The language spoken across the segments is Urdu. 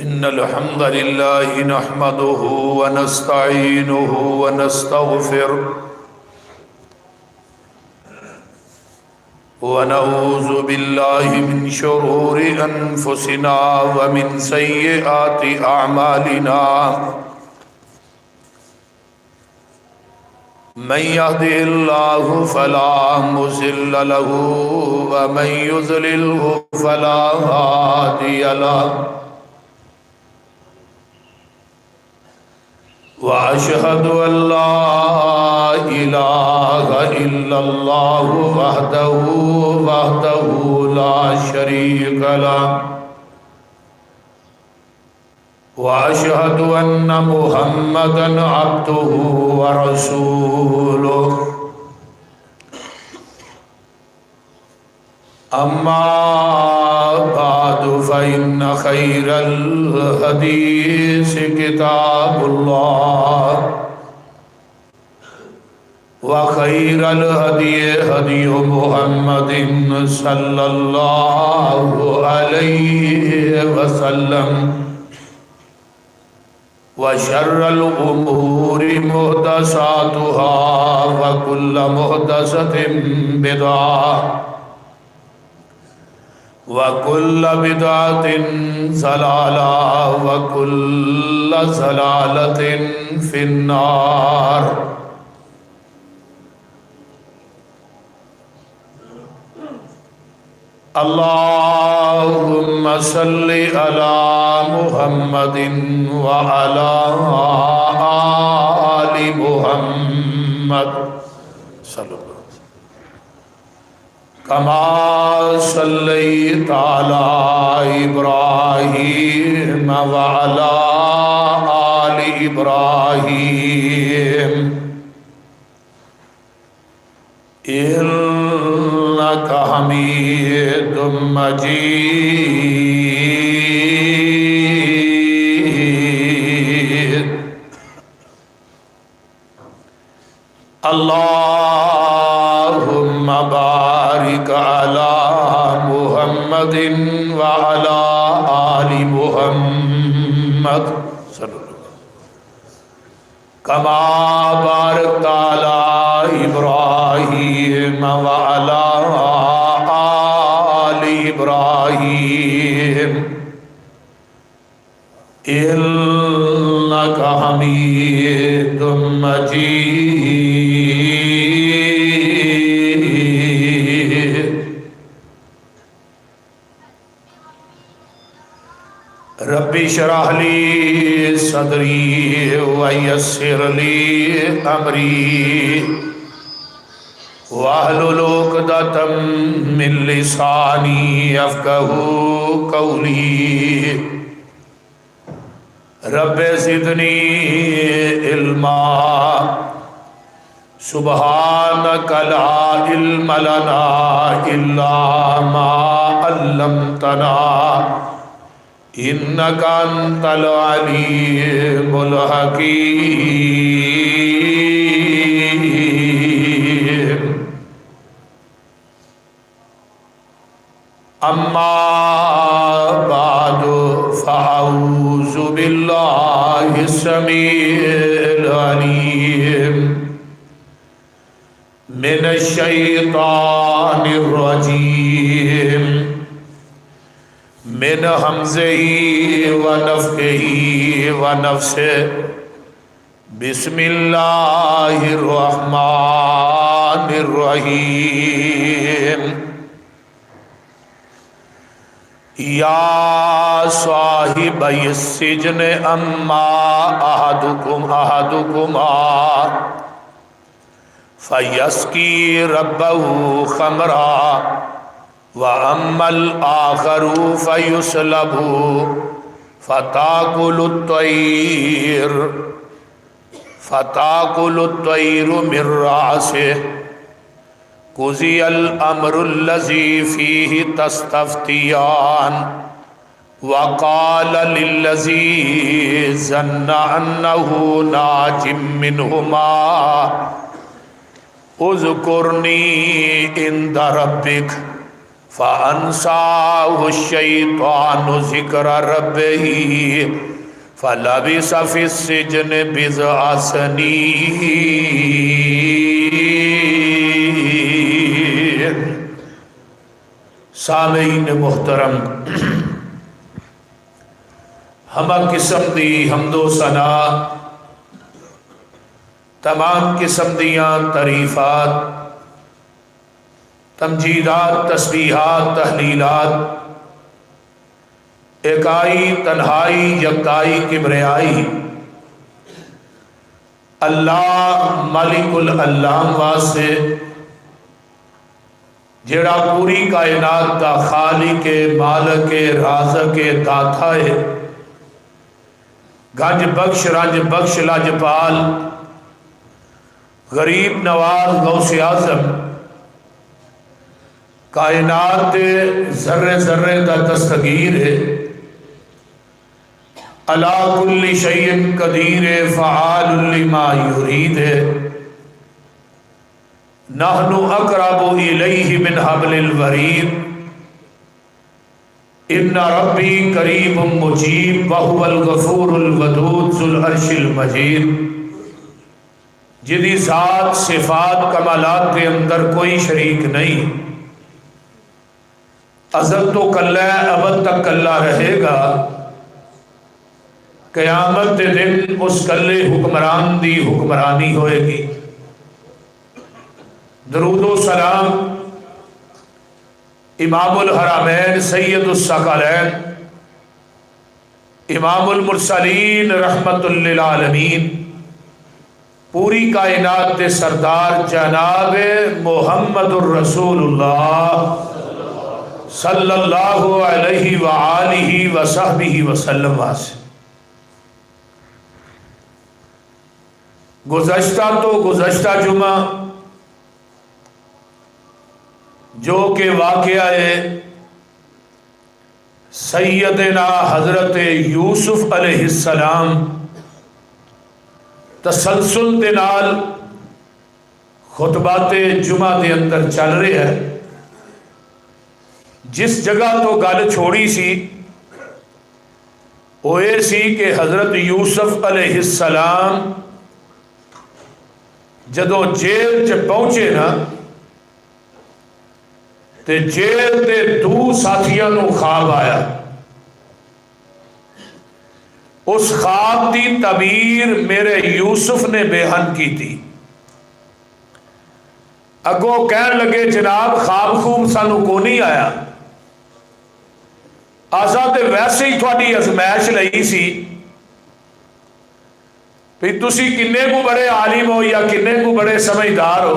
إن الحمد لله نحمده ونستعينه ونستغفره ونعوذ بالله من شرور أنفسنا ومن سيئات أعمالنا من يهده الله فلا مضل له ومن يضلله فلا هادي له وأشهد أن لا إله إلا الله وحده لا شريك له وأشهد أن محمدًا عبده ورسوله أما بعد فإن خير الحديث كتاب الله وخير الهدي هدي محمد صلى الله عليه وسلم وشر الأمور محدثاتها وكل محدثة بدعة وكل بدعة ضلالة وكل ضلالة في النار اللهم صل على محمد وعلى آل محمد صلى الله عليه وسلم كما صليت على إبراهيم وعلى آل إبراهيم إنك حميد مجيد اللهم بارك على محمد وعلى آل محمد كما باركت على إبراهيم وعلى آل إبراهيم إنك حميد مجيد ربي اشرح لي صدري ويسر لي أمري واحلل عقدة من لساني يفقهوا قولي رب زدني علما سبحانك لا علم لنا إلا ما علمتنا إنك أنت العليم الحكيم أما بعد فأعوذ بالله السميع العليم من الشيطان الرجيم من همزه ونفخه ونفسه بسم الله الرحمن الرحيم يا صاحبي السجن أما أحدكما فيسقي ربه خمرا وأما الآخر فيصلب فتأكل الطير من رأسه قضي الأمر الذي فيه تستفتيان وقال للذي ظن أنه ناج منهما اذكرني عند ربك فَأَنْسَاهُ الشَّيْطَانُ ذِكْرَ رَبِّهِ فَلَبِثَ فِي السِّجْنِ بِضْعَ سِنِينَ۔ سامعین محترم، ہمہ قسم دی حمد و ثنا، تمام قسم دیاں تعریفات، تمجیدات، تسبیحات، تحلیلات اکائی، تنہائی، یکتائی، کبریائی اللہ مالک العلام واسطے جڑا پوری کائنات کا خالق، مالک، رازق، داتا ہے، گنج بخش، رنج بخش، لاجپال، غریب نواز، غوث اعظم، کائنات ذرے ذرے کا دستگیر ہے، علی کل شیء قدیر، فعال لما یرید ہے، نحن اقرب الیہ من حبل الورید، ان ربی قریب مجیب وہو الغفور الودود ذو العرش المجید، جدی ذات، صفات، کمالات کے اندر کوئی شریک نہیں، ازل تو کلہ ہے، ابد تک کلہ رہے گا، قیامت دے دن اس کلے حکمران دی حکمرانی ہوئے گی۔ درود و سلام امام الحرمین سید الثقلین امام المرسلین رحمت للعالمین پوری کائنات کے سردار جناب محمد الرسول اللہ صلی اللہ علیہ وآلہ وصحبہ وسلم واسطے۔ گزشتہ جمعہ جو کہ واقعہ ہے سیدنا حضرت یوسف علیہ السلام تسلسل دے نال خطبات جمعہ دے اندر چل رہے ہیں، جس جگہ تو گل چھوڑی سی وہ یہ سی کہ حضرت یوسف علیہ السلام جدو جیل چ پہنچے نا تے جیل دے دو ساتھیاں نو خواب آیا، اس خواب دی تعبیر میرے یوسف نے بیان کی تھی۔ اگوں کہن لگے جناب خواب خوب سانو کو نہیں آیا، آسا تے ویسے ہی تھوڑی ازمائش لئی سی بھی تسی کنے کو بڑے عالم ہو یا کنے کو بڑے سمجھدار ہو۔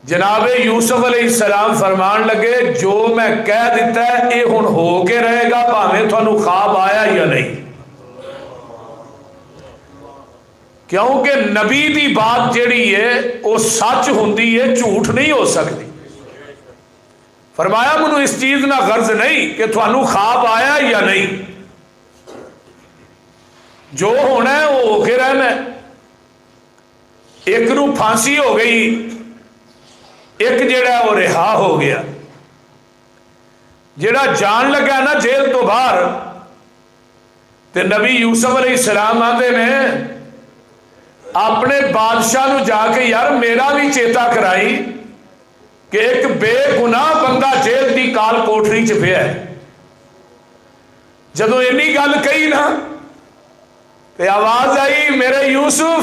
جناب یوسف علیہ السلام فرمان لگے جو میں کہہ دیتا ہے یہ ہن ہو کے رہے گا، بھاویں تھانوں خواب آیا یا نہیں، کیونکہ نبی دی بات جیڑی ہے وہ سچ ہوندی ہے، جھوٹ نہیں ہو سکتی۔ فرمایا منو اس چیز نہ غرض نہیں کہ تھانوں خواب آیا یا نہیں، جو ہونا ہے وہ ہو کے رہنا ہے۔ ایک نو پھانسی ہو گئی، ایک جیڑا وہ رہا ہو گیا، جیڑا جان لگا نا جیل تو باہر تے نبی یوسف علیہ السلام آتے نے اپنے بادشاہ نو جا کے یار میرا بھی چیتا کرائی کہ ایک بے گناہ بندہ جیل دی کال کوٹری چ پیا ہے۔ جدو اینی گل کہی نا تے آواز آئی میرے یوسف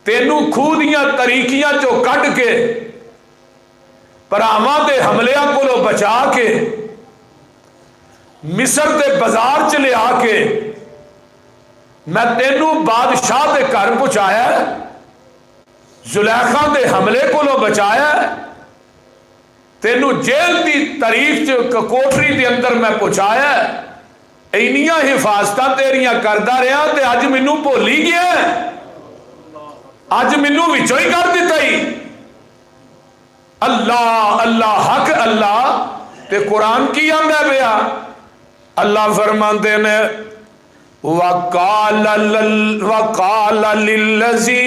تینوں کھو دیاں طریقیاں چو کٹ کے پراواں دے حملیاں کو بچا کے مصر دے بازار چ لے آ کے میں تینوں بادشاہ دے گھر پہنچایا، زلیخا دے حملے کو بچایا، تینوں جیل دی تاریخ کوٹری دے اندر میں پہنچایا، اینیاں حفاظتاں تیریاں کردہ رہا تے اج مینوں بھول ہی گیا، اج مینوں وچوں ہی کر دیتا ہی۔ اللہ اللہ حق اللہ تے قرآن کی آندا پیا، اللہ فرماندے نے وَقَالَ لِلَّذِي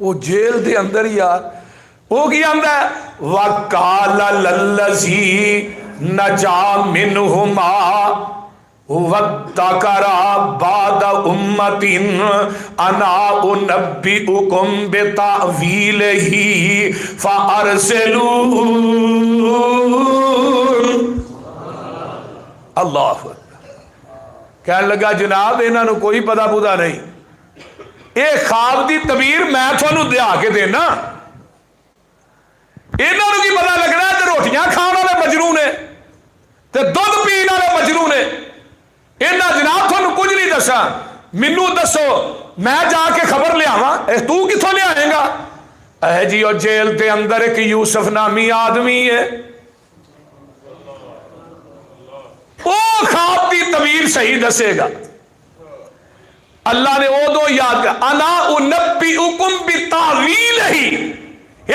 وہ جیل دے اندر یار وہ کی آندا ہے وَقَالَ لَلَّذِي نَجَا مِنْهُمَا وَادَّكَرَ بَعْدَ أُمَّةٍ أَنَا أُنَبِّئُكُمْ بِتَأْوِيلِهِ فَأَرْسِلُونِ اللہ کہنے لگا جناب انہاں نو کوئی پتہ پتا نہیں اے خواب دی تعبیر میں تھانوں دیا کے دینا انہاں نو کی پتہ لگنا تے روٹیاں کھان والے مجنون نے تے دودھ پین والے مجنون نے انہاں جناب تھانوں کچھ نہیں دسا مینوں دسو میں جا کے خبر لے آواں تو کتھوں لے آئے گا اے جی اور جیل دے اندر ایک یوسف نامی آدمی ہے وہ خواب کی تعبیر صحیح دسے گا اللہ نے وہ دو یاد کر انا انبئکم بتاویلہ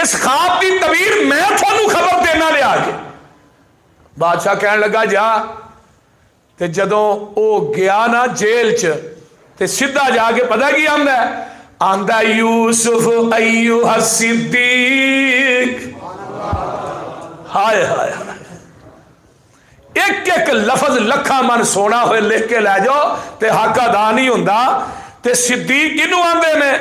اس خواب کی تعبیر میں تھانوں خبر دینا لے آگے بادشاہ کہنے لگا جا تے جدوں او گیا نا جیل چ تے سیدھا جا کے پتہ کی آندا یوسف ایھا الصدیق ہائے ہائے ایک ایک لفظ لکھا من سونا ہوئے لکھ کے لے جاؤ تے حق ادا نہیں ہوندا تے صدیق کنوں آندے نے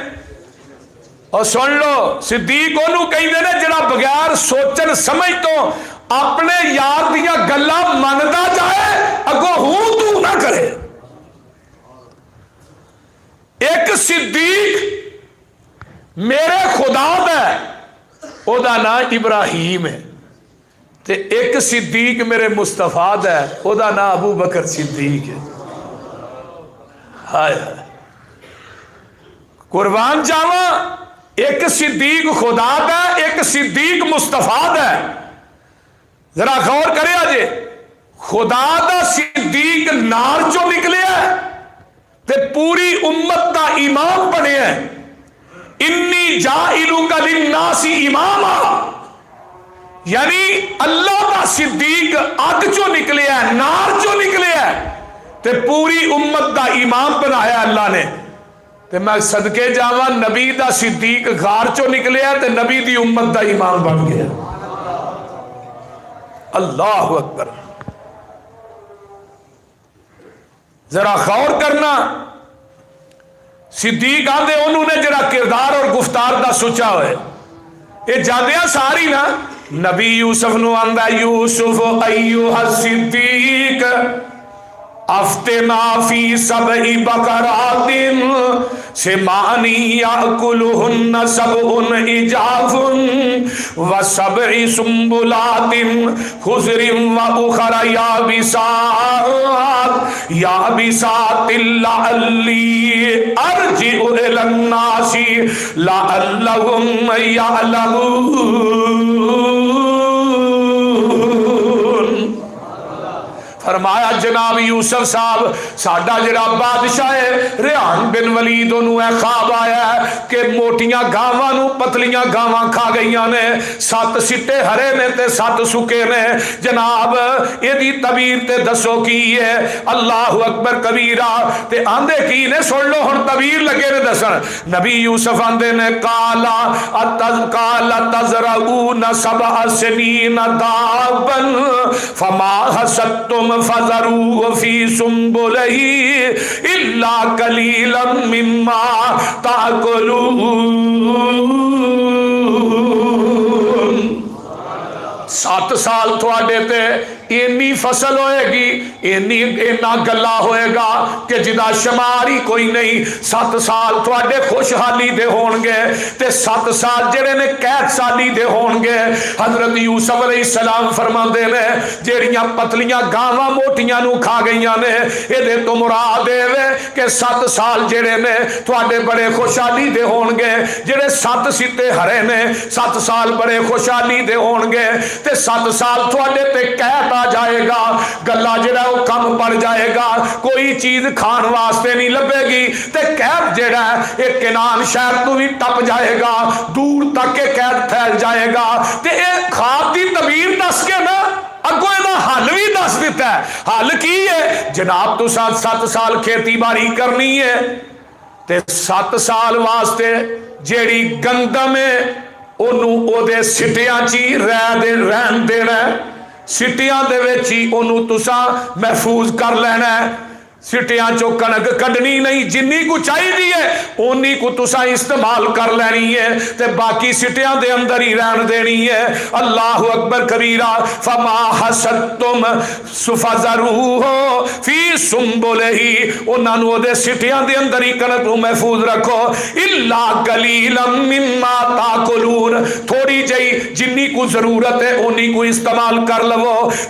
اور سن لو صدیق اونوں کہندے نے جڑا بغیر سوچن سمجھ تو اپنے یار دیاں گلاں مندا جائے اگوں ہوں تو نہ کرے ایک صدیق میرے خدا دا او دا نام ابراہیم ہے تے ایک صدیق میرے مصطفیٰ دا ہے او دا نام ابو بکر صدیق ہے ہائے ہائے قربان جاواں ایک صدیق خدا دا ہے ایک صدیق مصطفیٰ دا ہے ذرا غور کرے آجے خدا دا صدیق نار چو نکلے ہے تے پوری امت دا امام بنے ہیں انی جائلک للناس اماما یعنی اللہ دا صدیق اگ چو نکلے ہے نار چو نکلے ہے تے پوری امت دا امام بنایا اللہ نے تے میں صدقے جاواں نبی دا صدیق غار چو نکلے ہے تے نبی دی امت دا امام بن گیا اللہ اکبر ذرا غور کرنا صدیق آندے انہوں نے جڑا کردار اور گفتار دا سوچا ہوئے یہ جاندیاں ساری نا نبی یوسف نو آندا یوسف ایھا الصدیق افتنا فی سبع بقرات سمان یاکلہن سبع عجاف وسبع سنبلات خضر واخر یابسات لعلی ارجع الی الناس لعلہم یعلمون فرمایا جناب یوسف صاحب ساڈا جڑا بادشاہ ہے ریحان بن ولید نو اے خواب آیا ہے کہ موٹیاں گاواں نو پتلیاں گاواں کھا گئیاں نے 7 سٹے ہرے نے تے 7 سکے نے جناب ایدی تعبیر تے دسو کی ہے اللہ اکبر کبیرہ تے آندے کی نے سن لو ہن تعبیر لگے نے دسن نبی یوسف آندے نے قال تزرعون 7 سنین دابا فما حصدتم فذروا فی سنبلہ الا قلیلا مما تاکلون 7 سال تھوڑے تے اینی فصل ہوئے گی اینا گلا ہوئے گا کہ جدا شماری کوئی نہیں 7 سال تھوڑے خوشحالی دے ہونگے تے 7 سال جڑے نے قید سالی دے ہونگے حضرت یوسف علیہ السلام فرما دے نے جیڑیاں پتلیاں گاواں موٹیاں نو کھا گئیاں نے اے دے تو مراد دے وے کہ 7 سال جڑے نے تھوڑے بڑے خوشحالی دے ہونگے جڑے 7 ستے ہرے نے 7 سال بڑے خوشحالی دے ہونگے تے 7 سال تھوڑے تے قید آ جائے گا گلا جڑا وہ کم پڑ جائے گا کوئی چیز کھان واسطے نہیں لبے گی تے قید جڑا ہے ایک کنان شہر تو بھی ٹپ جائے گا دور تک کے قید پھیل جائے گا تے ایک خواب دی تعبیر دس کے نا اگو یہ حل بھی دس دیتا ہے حل کی ہے جناب تو 7 سال کھیتی باڑی کرنی ہے تے 7 سال واسطے ਜਿਹੜੀ ਗੰਦਮ ਹੈ ਉਹਨੂੰ ਉਹਦੇ ਸਿੱਟਿਆਂ 'ਚ ਹੀ ਰਹਿਣ ਦੇਣਾ, ਸਿੱਟਿਆਂ ਦੇ ਵਿੱਚ ਹੀ ਉਹਨੂੰ ਤੁਸਾਂ ਮਹਿਫੂਜ਼ ਕਰ ਲੈਣਾ ਹੈ। ਸਿੱਟਿਆਂ ਚੋਂ ਕਣਕ ਕੱਢਣੀ ਨਹੀਂ, ਜਿੰਨੀ ਕੁ ਚਾਹੀਦੀ ਹੈ ਓਨੀ ਕੁ ਤੁਸਾਂ ਇਸਤੇਮਾਲ ਕਰ ਲੈਣੀ ਹੈ ਤੇ ਬਾਕੀ ਸਿੱਟਿਆਂ ਦੇ ਅੰਦਰ ਹੀ ਰਹਿਣ ਦੇਣੀ ਹੈ। ਅੱਲਾਹੁ ਅਕਬਰ ਕਬੀਰਾ। ਫਮਾ ਹਸਦਤੁਮ ਫਜ਼ਰੂਹੂ ਫੀ ਸੁੰਬੁਲਹਿ, ਉਹਨਾਂ ਨੂੰ ਉਹਦੇ ਸਿੱਟਿਆਂ ਦੇ ਅੰਦਰ ਹੀ ਕਣਕ ਨੂੰ ਮਹਿਫੂਜ਼ ਰੱਖੋ। ਇਲਾ ਕਲੀਲਮ ਮਿਮਾ ਤਾਕੁਲੂਨ, ਥੋੜੀ ਜਿਹੀ ਜਿੰਨੀ ਕੁ ਜ਼ਰੂਰਤ ਹੈ ਓਨੀ ਕੁ ਇਸਤੇਮਾਲ ਕਰ ਲਵੋ।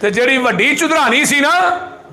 ਤੇ ਜਿਹੜੀ ਵੱਡੀ ਚੁਧਰਾਣੀ ਸੀ ਨਾ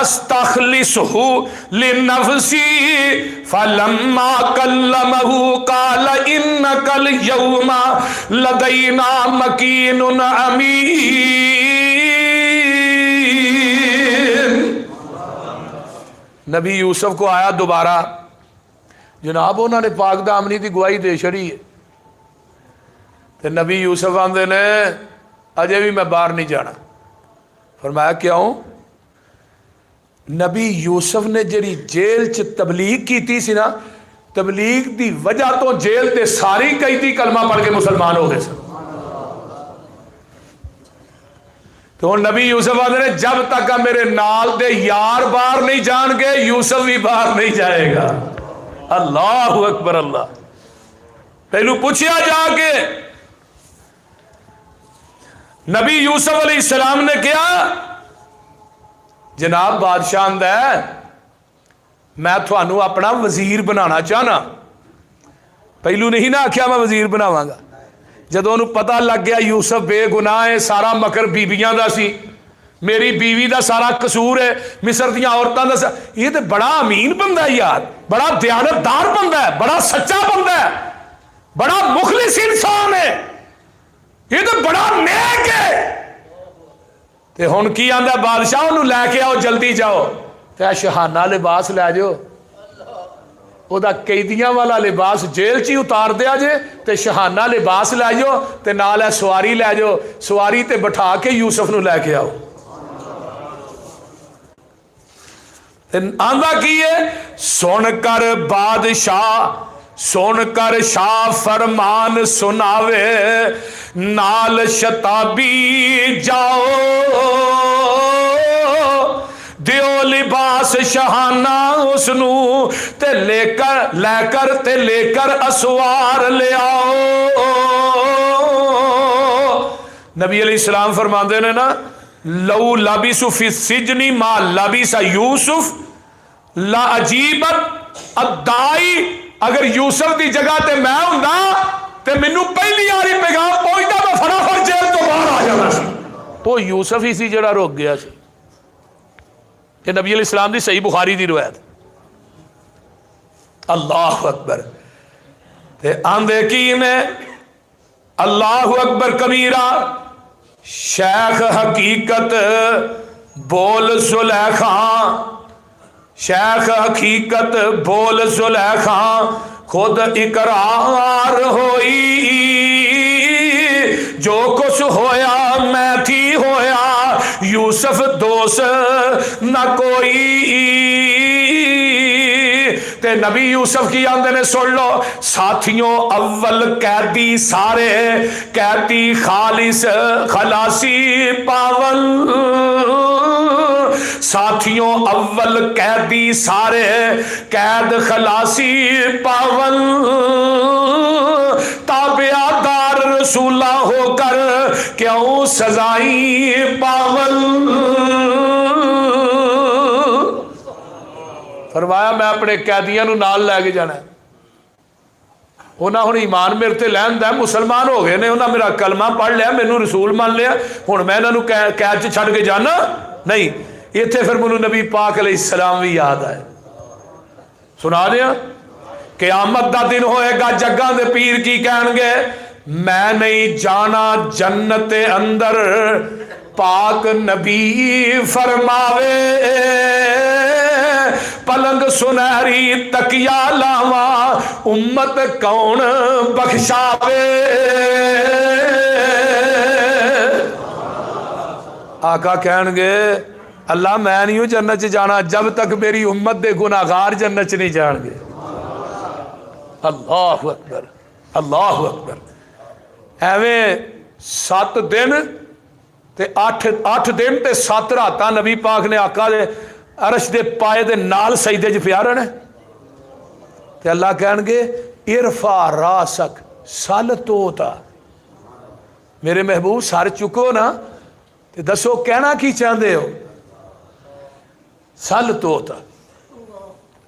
استخلصہ لنفسی فلما کلمہ قال انک اليوم لدینا مکین امین۔ نبی یوسف کو آیا دوبارہ، جناب انہوں نے پاک دامنی کی گواہی دے چھڑی ہے، تو نبی یوسف آندے نے اجے بھی میں باہر نہیں جانا۔ فرمایا کیوں؟ نبی یوسف نے جڑی جیل چ تبلیغ کیتی سی نا، تبلیغ دی وجہ تو جیل تے ساری قیدی کلمہ پڑھ کے مسلمان ہو گئے سن۔ تو نبی یوسف آندے نے جب تک میرے نال دے یار باہر نہیں جان گے یوسف بھی باہر نہیں جائے گا۔ اللہ اکبر اللہ۔ پہلو پوچھیا جا کے نبی یوسف علیہ السلام نے کیا؟ جناب بادشاہ آندا ہے میں تھانوں اپنا وزیر بنانا چاہنا۔ پہلو نہیں نہ آکھیا میں وزیر بناواں گا، جدوں انہوں پتہ لگ گیا یوسف بے گناہ ہے، سارا مکر بیویاں دا سی، میری بیوی دا سارا قصور ہے، مصر دیاں عورتاں دا یہ تے بڑا امین بندہ ہے یار، بڑا دیانتدار بندہ ہے، بڑا سچا بندہ ہے، بڑا مخلص انسان ہے، یہ تو بڑا نیک ہے۔ تے ہن کی آندا بادشاہ انہوں لے کے آؤ، جلدی جاؤ تے شہانہ لباس لے جاؤ، او دا قیدیاں والا لباس جیل چی اتار دیا جے تے شہانہ لباس لے جاؤ تے نال ہے سواری لے جاؤ، سواری تے بٹھا کے یوسف نو لے کے آؤ۔ آندا کی ہے سن کر بادشاہ، سن کر شاہ فرمان سناوے، نال شتابی جاؤ، دیو لباس شہانہ اس نو تے لے کر اسوار لے آؤ۔ نبی علیہ السلام فرماندے نے نا لو لبس فی السجن ما لبس یوسف لا عجیبت الدائی، اگر یوسف دی جگہ تے میں ہوندا تے مینو پہلی آری پیغام پہنچدا میں فٹافٹ جیل تو باہر آ جانا سی۔ وہ یوسف ہی سی جڑا روک گیا سی۔ یہ نبی علیہ السلام دی صحیح بخاری دی روایت۔ اللہ اکبر۔ تے آندے کی نے اللہ اکبر کبیرہ، شیخ حقیقت بول زلیخا، شیخ حقیقت بول زلیخا، خود اقرار ہوئی، جو کچھ ہویا میں تھی ہویا، یوسف دوست نہ کوئی۔ تے نبی یوسف کی آندے نے سن لو ساتھیوں، اول قیدی سارے قیدی خالص خلاصی پاول، ساتھیوں اول قیدی سارے قید خلاصی پاول، تابعہ دار رسولہ ہو کر کیوں سزائیں پاول۔ فرمایا میں اپنے قیدیاں نو نال لے کے جانا ہے، انہاں ہن ایمان میرے تے لین دا مسلمان ہو گئے نے، انہاں میرا کلمہ پڑھ لیا، مینوں رسول مان لیا، ہن میں انہاں نو قید چ چھڈ کے جانا نہیں۔ ایتھے پھر مینوں نبی پاک علیہ السلام بھی یاد آئے، سنا دیا قیامت دا دن ہوئے گا، جگاں دے پیر کی کہن گے میں نہیں جانا جنت اندر، پاک نبی فرماوے پلنگ سنہری تکیا لاواں، امت کون بخشاوے۔ آقا کہن گے اللہ میں نہیں ہوں جنت چ جانا جب تک میری امت دے گناہگار جنت چ نہیں جان گے۔ اللہ اکبر، اللہ اکبر۔ ایویں 7 دن تے 8 دن تے 7 راتاں نبی پاک نے آقا دے عرش دے پائے دے نال سجدے چ پیا رہنا، تے اللہ کہن گے ارفع راسک سل توتا، میرے محبوب سر چکو نا تے دسو کہنا کی چاہندے ہو، سل توتا۔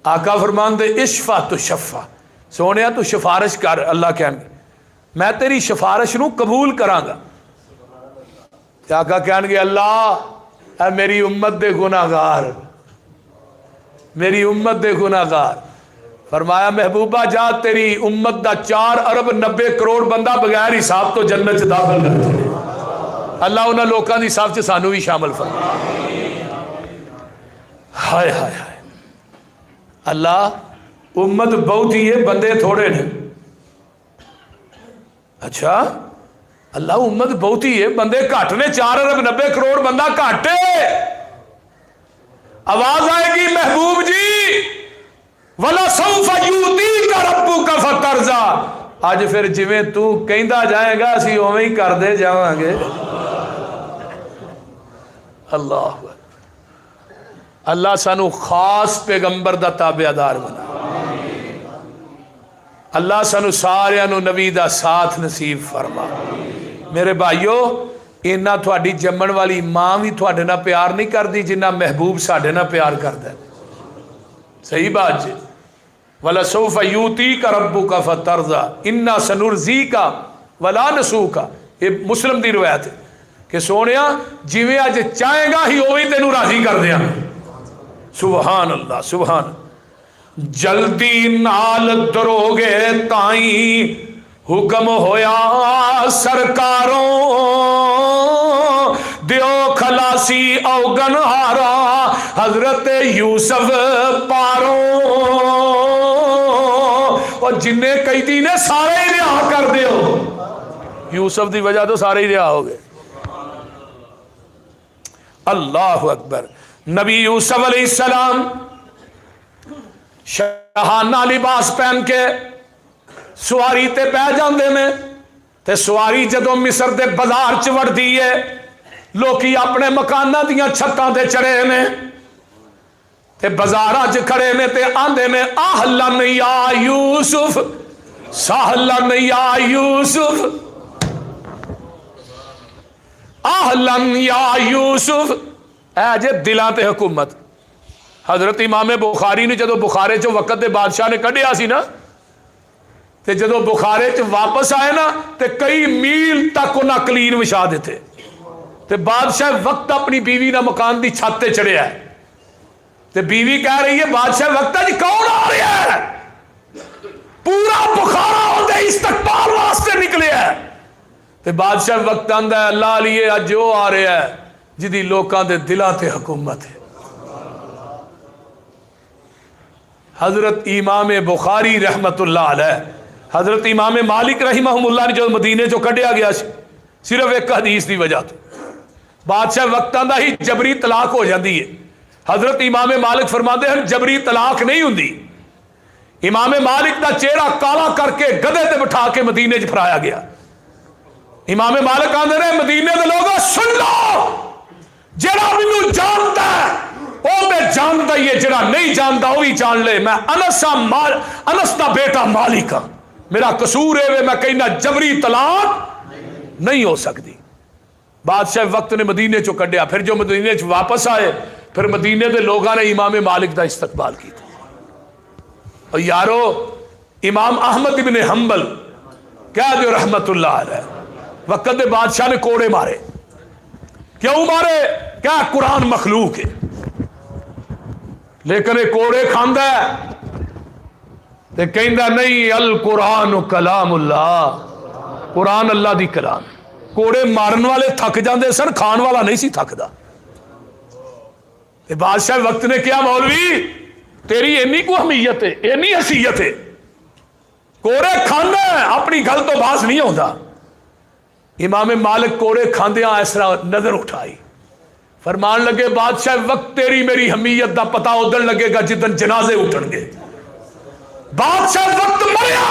آقا فرماندے اشفع تو شفع، سونیا تو سفارش کر، اللہ کہن گے میں تیری سفارش نو قبول کراں گا۔ آقا کہن گے اللہ اے میری امت دے گناہگار میری امت دے گناہگار. فرمایا محبوبہ جا تیری امت دا 4 ارب 90 کروڑ بندہ بغیر حساب تو جنت چ داخل کر دے. اللہ انہاں لوکاں دی صف چ سانو بھی شامل فرما. ہائے ہائے ہائے. اللہ امت بہت ہی ہے بندے تھوڑے نے. اچھا اللہ امت بہت ہی ہے بندے گھٹ نے. 4 ارب 90 کروڑ بندہ گھٹ ہے. آواز آئے گی محبوب جی وَلَسَوْفَ يُؤْتِيكَ رَبُّكَ فَتَرْضَىٰ. اج پھر جویں تو کہندا جائے گا اسی اوویں ہی کردے جاواں گے. اللہ اللہ سانو خاص پیغمبر دا تابعدار بنا. اللہ سانو سارے نو نبی دا ساتھ نصیب فرما. میرے بھائیو اینا تھوڑی جمن والی ماں بھی تھوڑے نہ پیار نہیں کر دی جنہ محبوب ساڑھے نہ پیار کر دے. صحیح بات جی. وَلَسَوْفَ يُؤْتِيكَ رَبُّكَ فَتَرْضَىٰ إِنَّا سَنُرْضِيكَ وَلَا نَسُوكَ. یہ مسلم دی روایت ہے کہ سونیا جویں اج چاہے گا ہی اوہی تینوں راضی کر دیاں. سبحان اللہ سبحان. جلدی نال دروگے تائیں حکم ہویا سرکاروں دیو خلاصی اوگن ہارا حضرت یوسف پاروں. اور جننے قیدی نے سارے ہی رہا کر دیو. یوسف دی وجہ تو سارے ہی رہا ہو گئے. اللہ اکبر. نبی یوسف علیہ السلام شاہانہ لباس پہن کے سواری تے پہ جاندے میں تے سواری جدو مصر دے بازار چ وڑدی ہے لوکی اپنے مکاناں دیاں چھتاں تے چڑھے میں تے بازاراں چ کھڑے میں تے آندے میں اہلن یا یوسف سہلن یا یوسف اہلن یا یوسف. اے جے دلاں تے حکومت. حضرت امام بخاری نے جدو بخارے چو وقت دے بادشاہ نے کڈیا سی نا تے جدو بخارے چ واپس آئے نا تے کئی میل تک انہاں کلین وچھا دیتے تے بادشاہ وقت اپنی بیوی نہ مکان دی چھت تے چڑھیا ہے تے بیوی کہہ رہی ہے بادشاہ وقت جی کون آ رہا ہے. پورا بخارا اودے استقبال واسطے نکلے ہے تے بادشاہ وقت آندا ہے اللہ علیہ اج وہ آ رہا ہے جدی لوکاں دے دلاں تے حکومت ہے. حضرت امام بخاری رحمت اللہ علیہ حضرت امام مالک رحمہ اللہ نے جو مدینے جو کڈیا گیا صرف ایک حدیث دی وجہ تو بادشاہ وقتاں دا ہی جبری طلاق ہو جاندی ہے. حضرت امام مالک فرماتے ہیں جبری طلاق نہیں ہوندی. امام مالک دا چہرہ کالا کر کے گدے تے بٹھا کے مدینے چ پھرایا گیا. امام مالک آندے رہے مدینے دے لوگوں سن لو جڑا مینوں جاندا ہے وہ میں جانتا ہی ہے جڑا نہیں جانتا وہ بھی جان لے. میں انس دا بیٹا مالک ہاں. میرا قصور ہے میں کہنا جبری طلاق نہیں ہو سکتی. بادشاہ وقت نے مدینے چو کڈیا. پھر جو مدینے چ واپس آئے پھر مدینے دے لوگاں نے امام مالک دا استقبال کیا. اور یارو امام احمد ابن حنبل کیا جو رحمت اللہ علیہ وقت دے بادشاہ نے کوڑے مارے. کیوں مارے؟ کیا قرآن مخلوق ہے لیکن یہ کوڑے کھاندا ہے تے کہندا نہیں القرآن کلام اللہ. قرآن اللہ دی کلام. کوڑے مارن والے تھک جاندے سن کھان والا نہیں سی تھکدا. بادشاہ وقت نے کیا مولوی تیری اینی کو اہمیت ہے اینی حیثیت ہے کوڑے کھانا ہے اپنی گل تو باز نہیں ہوتا. امام مالک کوڑے کھاندیاں اس طرح نظر اٹھائی فرمان لگے بادشاہ وقت تیری میری اہمیت دا پتہ ادھر لگے گا جدن جنازے اٹھن گے. بادشاہ وقت مریا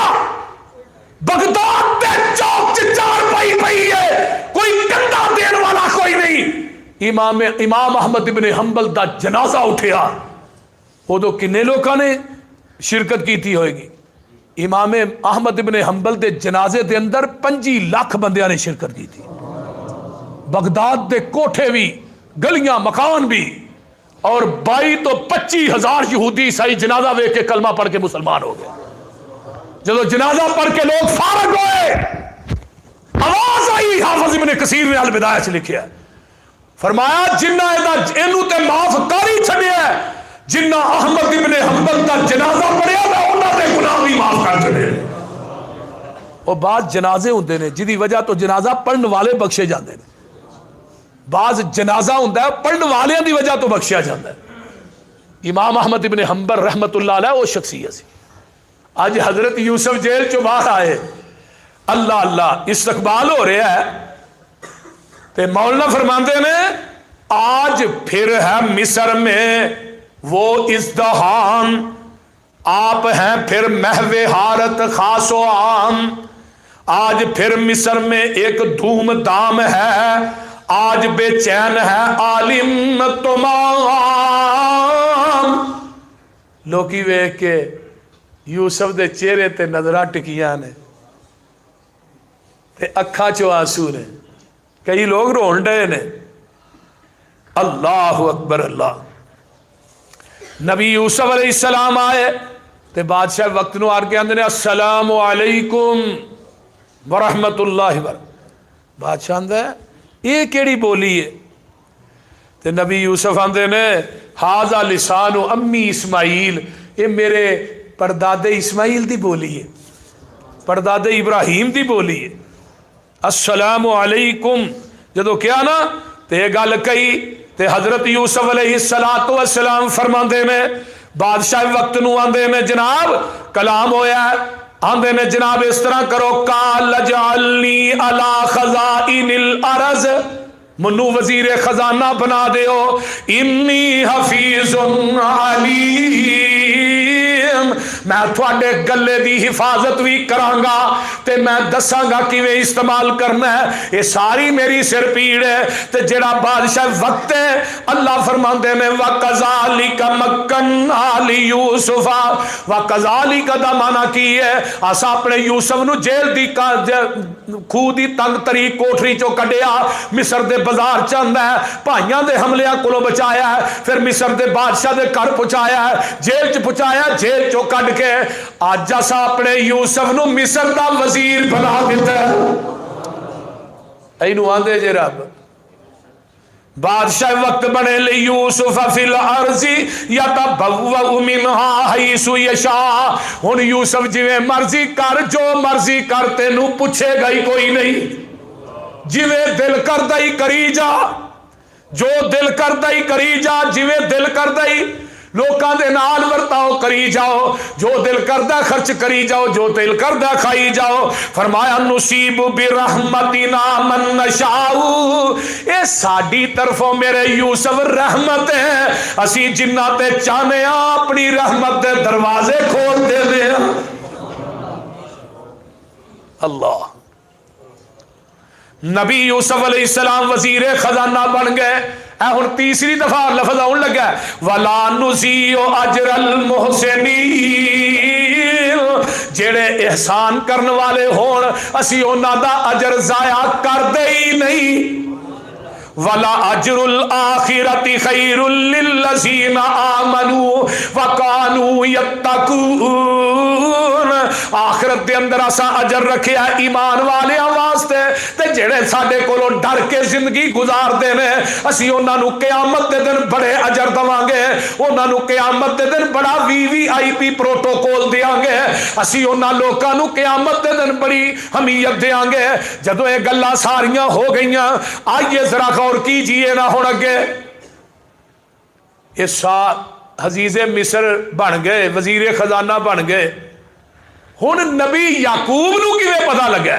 بغداد تے چوک چار پئی ہے کوئی کندھا دین والا کوئی نہیں. امام احمد ابن حنبل دا جنازہ اٹھیا ادو کنے لوکاں نے شرکت کی تھی ہوئے گی. امام احمد ابن حنبل دے جنازے دے اندر 25 لاکھ بندیاں نے شرکت کی تھی. بغداد دے کوٹھے بھی گلیاں مکان بھی اور 22 تو 25 ہزار یہودی عیسائی جنازہ ویکھ کے کلمہ پڑھ کے مسلمان ہو گئے. جب جنازہ پڑھ کے لوگ فارغ ہوئے آواز آئی. حافظ ابن کثیر نے البدایہ سے لکھیا فرمایا جنہ اینو تے معاف کاری چھڈیا جنہ احمد ابن حنبل کا جنازہ پڑھیا میں انہوں نے گناہ بھی معاف کر چلے. وہ بعض جنازے ہوندے نے جدی وجہ تو جنازہ پڑھن والے بخشے جاندے نے. بعض جنازہ ہوندا ہے پڑھن والوں دی وجہ تو بخشیا جاتا ہے. امام احمد ابن حنبل رحمت اللہ علیہ وہ شخصیت سی. اج حضرت یوسف جیل چوں باہر آئے, اللہ اللہ استقبال ہو رہا ہے, تے مولانا فرماندے نے آج پھر ہے مصر میں وہ ازدحام, آپ ہیں پھر محو حارت خاص و عام. آج پھر مصر میں ایک دھوم دھام ہے, آج بے چین ہے عالم تمام. لوکی ویکھ کے یوسف دے چہرے تے نظراں ٹکیاں نے تے اکھاں چوں آنسو نے, کئی لوگ رون ڈے نے. اللہ اکبر اللہ. نبی یوسف علیہ السلام آئے تے بادشاہ وقت نو آر کے آندے نے السلام علیکم ورحمت اللہ وبرکاتہ. بادشاہ آندا ہے یہ کیڑی بولی ہے؟ تے نبی یوسف آندے نے ھذا لسان امی اسماعیل, یہ میرے پردادے اسماعیل دی بولی ہے, پردادے ابراہیم دی بولی ہے. السلام علیکم جدو کیا نا تے یہ گل کہی تے حضرت یوسف علیہ السلام فرماندے نے بادشاہ وقت نو آندے نے جناب کلام ہویا ہے, آندے نے جناب اس طرح کرو قال اجعلنی علی خزائن الارض, منو وزیر خزانہ بنا دیو, انی حفیظ علیم, میں تھوڑے گلے دی حفاظت بھی کرانگا تے میں دساں گا کیویں استعمال کرنا ہے. یہ ساری میری سر پیڑ ہے. تے جڑا بادشاہ وقت ہے اللہ فرماندے نے وَقَذَلِكَ مَكَّنَّا لِيُوسُفَ, وَقَذَلِكَ دا معنی کی ہے اسا اپنے یوسف نو جیل دی خوہ دی تنگ تری کوٹری چوں کڈیا, مصر دے بازار چاہتا ہے, بھائیاں دے حملیاں کو بچایا ہے, پھر مصر دے بادشاہ دے گھر پہنچایا ہے, جیل چ پہنچایا, جیل چوں کڈ کے اج اسا اپنے یوسف نو مصر دا وزیر بنا دیتا ہے. اینو آندے جے رب بادشاہ وقت بنے لی یوسف فی الارض یتبوأ منہا حیث یشاء. ہن یوسف جویں مرضی کر, جو مرضی کر, تینوں پوچھے گا ہی کوئی نہیں, جویں دل کردہ ہی کری جا, جو دل کردہ ہی کری جا, جویں دل کردہ ہی لوکاں دے نال ورتاؤ کری جاؤ, جو دل کردہ خرچ کری جاؤ, جو دل کردہ کھائی جاؤ. فرمایا نصیب برحمتنا من نشاء, اے ساڈی طرفوں میرے یوسف رحمت ہے, اسی جنہ تے چاہنے اپنی رحمت دے دروازے کھول دے دے. اللہ. نبی یوسف علیہ السلام وزیر خزانہ بن گئے. اے ہن تیسری دفعہ لفظ آن لگا وَلَا نُضِيعُ أَجْرَ الْمُحْسِنِينَ, جڑے احسان کرن والے ہون اسی انہاں دا اجر ضائع کر دے ہی نہیں. وَلَا أَجْرُ الْآخِرَةِ خَيْرٌ لِلَّذِينَ آمَنُوا وَكَانُوا يَتَّقُونَ. آخرت دے اندر اسا اجر رکھیا ایمان والیاں واسطے, تے جڑے ساڈے کولوں ڈر کے زندگی گزار دے نے اسی انہاں نو قیامت دے دن بڑے اجر دواں گے, انہاں نو قیامت دے دن بڑا VVIP پروٹوکول دیاں گے, اسی انہاں لوکاں نو قیامت دے دن بڑی حمیت دیاں گے. جدوں یہ گلاں ساریاں ہو گئیاں, آئیے ذرا غور کیجئے نا ہن اگے. یہ عزیز مصر بن گئے, وزیر خزانہ بن گئے. ہن نبی یعقوب نو کیویں پتہ لگا؟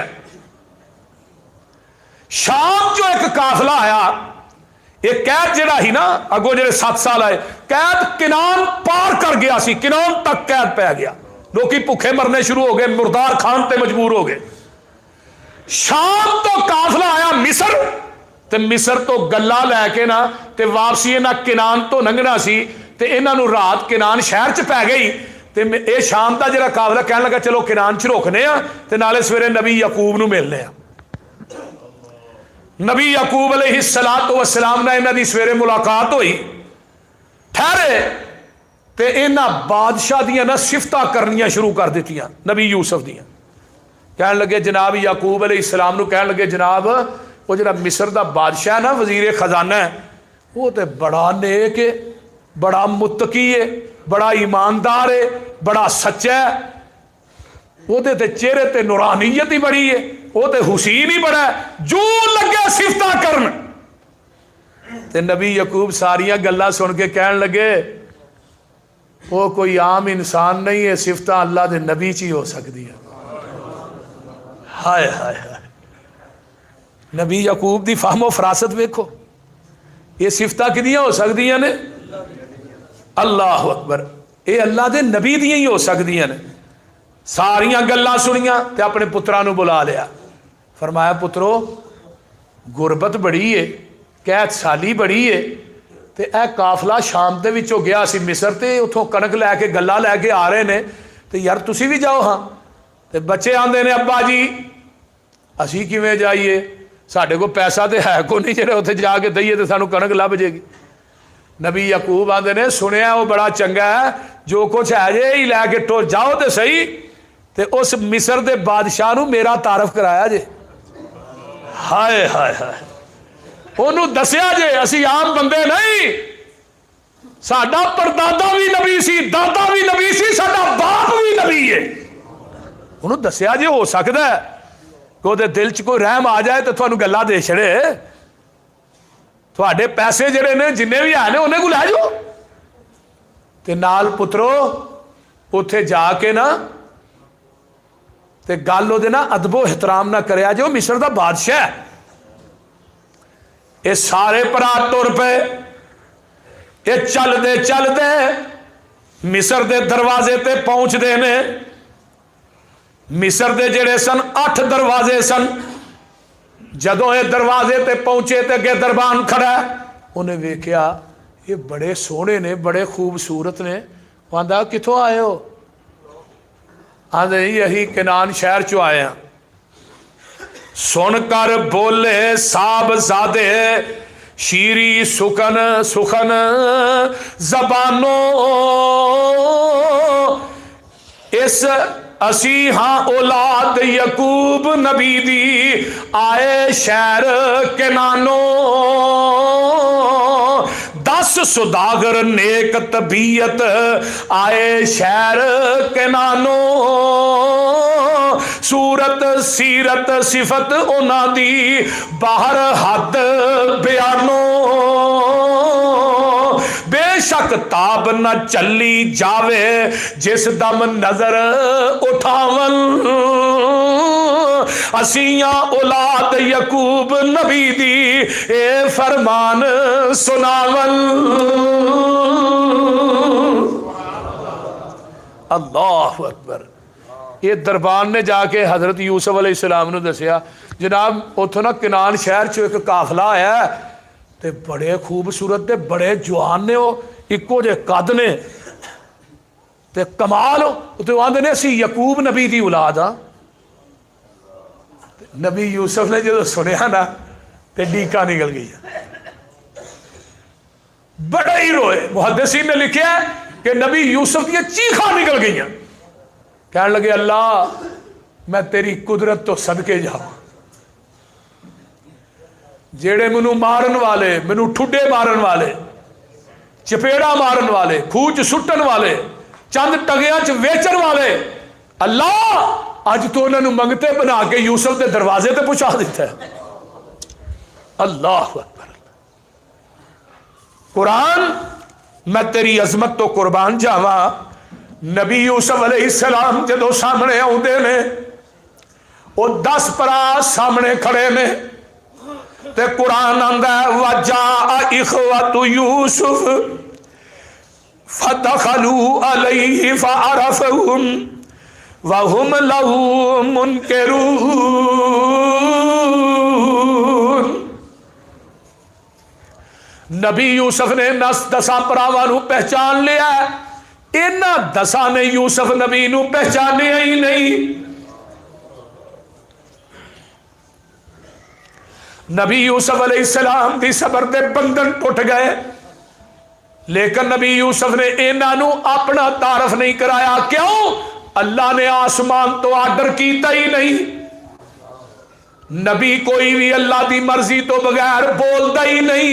شام جو ایک قافلہ آیا, یہ قید جڑا ہی نا اگوں جڑے 7 سال آئے, قید کنان پار کر گیا سی, کنان تک قید پہ گیا, لوکی بھوکے مرنے شروع ہو گئے, مردار کھان تے مجبور ہو گئے. شام تو قافلہ آیا مصر, تے مصر تو گلا لے کے نا تے واپسی انہاں کنان تو لنگنا سی, تے انہاں نو رات کنان شہر چ پی گئی. تے اے شام دا جڑا قافلہ کہن لگا چلو کنان چ روکنے آ, تے نالے سویرے نبی یعقوب نو ملنے آ. نبی یعقوب علیہ السلام نے انہاں دی سویرے ملاقات ہوئی, ٹھہرے تے انہاں بادشاہ دیاں نا صفتاں کرنیاں شروع کر دیتیاں نبی یوسف دیاں. کہن لگے جناب یعقوب علیہ السلام نو کہن لگے جناب وہ جڑا مصر دا بادشاہ نا وزیر خزانہ ہے, وہ تے بڑا نیک ہے, بڑا متقی ہے، بڑا ایماندار ہے، بڑا سچا ہے، وہ تے چہرے تے نورانیت ہی بڑی ہے، وہ تے حسین ہی بڑا ہے، جو لگے صفتہ کرن۔ تے نبی یعقوب ساریاں گلاں سن کے کہن لگے وہ کوئی عام انسان نہیں ہے، صفتہ اللہ دے نبی چی ہو سکتی ہے۔ ہائے ہائے ہائے، نبی یعقوب دی فہم و فراست ویکھو، یہ صفتہ کدیاں ہو سکتی ہیں نے؟ اللہ اکبر، یہ اللہ دے نبی دیاں ہی ہو سکتی ہیں۔ ساریاں گلاں سنیاں تے اپنے پتراں نو بلا لیا، فرمایا پترو غربت بڑی ہے، قید سالی بڑی ہے، تے اے قافلہ شام دے وچوں گیا سی مصر، تے اتھوں کنک لے کے گلا لے کے آ رہے نے، تے یار تسی بھی جاؤ ہاں۔ تے بچے آندے نے ابا جی اسی کیویں جائیے، ساڈے کو پیسہ تے ہے کو نہیں جڑے اتھے جا کے دئیے تے سانو کنک لب جے گی۔ نبی یعقوب آندے نے سنیا وہ بڑا چنگا ہے، جو کچھ ہے جے ہی لے کے ٹور جاؤ تے صحیح، تے اس مصر دے بادشاہ نو میرا تعارف کرایا جے۔ ہائے ہائے ہائے، انہوں دسیا جے اسی عام بندے نہیں، ساڈا پردادا بھی نبی سی، دادا بھی نبی سی، ساڈا باپ بھی نبی ہے۔ انہوں دسیا جے ہو سکتا ہے کہ وہ دل چ کوئی رحم آ جائے تو تھانوں گلا دے چھڑے، تھوڑے پیسے جڑے نے جنے بھی ہے نے انہیں کو لے جاؤ تے نال پترو اتھے جا کے نا تے گل وہ نا ادب و احترام نہ کریا جو مصر دا بادشاہ ہے۔ یہ سارے پرا تر پے، یہ چل دے مصر دے دروازے تے پہنچ دے نے۔ مصر دے جڑے سن 8 دروازے سن، جدوں یہ دروازے تے پہنچے تے اگے دربان کھڑا ہے، انہیں ویکھیا یہ بڑے سونے نے، بڑے خوبصورت نے۔ وہ آندا کتھوں آئے ہو؟ آندے یہی کنان شہر چو آئے ہیں۔ سن کر بولے صاحب زادے شیری سخن زبانوں، اس اسی ہاں اولاد یعقوب نبی دی آئے شہر کنانوں، 10 سوداگر نیک طبیعت آئے شہر کنانوں، صورت سیرت صفت اونا دی باہر حد بیانوں، بے شک تاب نہ چلی جاوے جس دم نظر اٹھاون، اسیاں اولاد یعقوب نبی دی اے فرمان سناون۔ اللہ اکبر۔ یہ دربان نے جا کے حضرت یوسف علیہ السلام نے دسیا جناب اتھوں نا کنان شہر چو ایک قافلہ آیا ہے تے بڑے خوبصورت تے بڑے جوان نے، وہ اکو جے قد نے تے کمال ہو تے آندے نے اسی یعقوب نبی دی اولاد ہاں۔ نبی یوسف نے جدو سنیا نا تے ڈیکا نکل گئی، بڑا ہی روئے۔ محدثین نے لکھیا ہے کہ نبی یوسف کی چیخاں نکل گئی ہیں، کہنے لگے اللہ میں تیری قدرت تو صدقے جاؤں، جیڑے منو مارن والے، منو ٹھڈے مارن والے، چپیڑا مارن والے، کھوچ سٹن والے، چند ٹگیاں چ ویچن والے، اللہ اج تو انہوں نے منگتے بنا کے یوسف دے دروازے تے پہنچا دیتا ہے۔ اللہ اکبر۔ قرآن میں تیری عظمت تو قربان جاواں، نبی یوسف علیہ السلام جدو سامنے آؤندے نے، وہ 10 پرا سامنے کھڑے نے تے قرآن آندا ہے وَجَاءَ إِخْوَةُ يُوسُفَ فَدَخَلُوا عَلَيْهِ فَعَرَفَهُمْ وَهُمْ لَهُ مُنْكِرُونَ۔ نبی یوسف نے 10 پراواں نو پہچان لیا ہے، انہاں 10 نے یوسف نبی نو پہچانیا ہی نہیں۔ نبی یوسف علیہ السلام دی صبر دے بندھن ٹوٹ گئے، لیکن نبی یوسف نے انہاں نو اپنا تعارف نہیں کرایا۔ کیوں؟ اللہ نے آسمان تو آرڈر کیتا ہی نہیں۔ نبی کوئی بھی اللہ دی مرضی تو بغیر بولتا ہی نہیں۔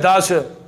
10।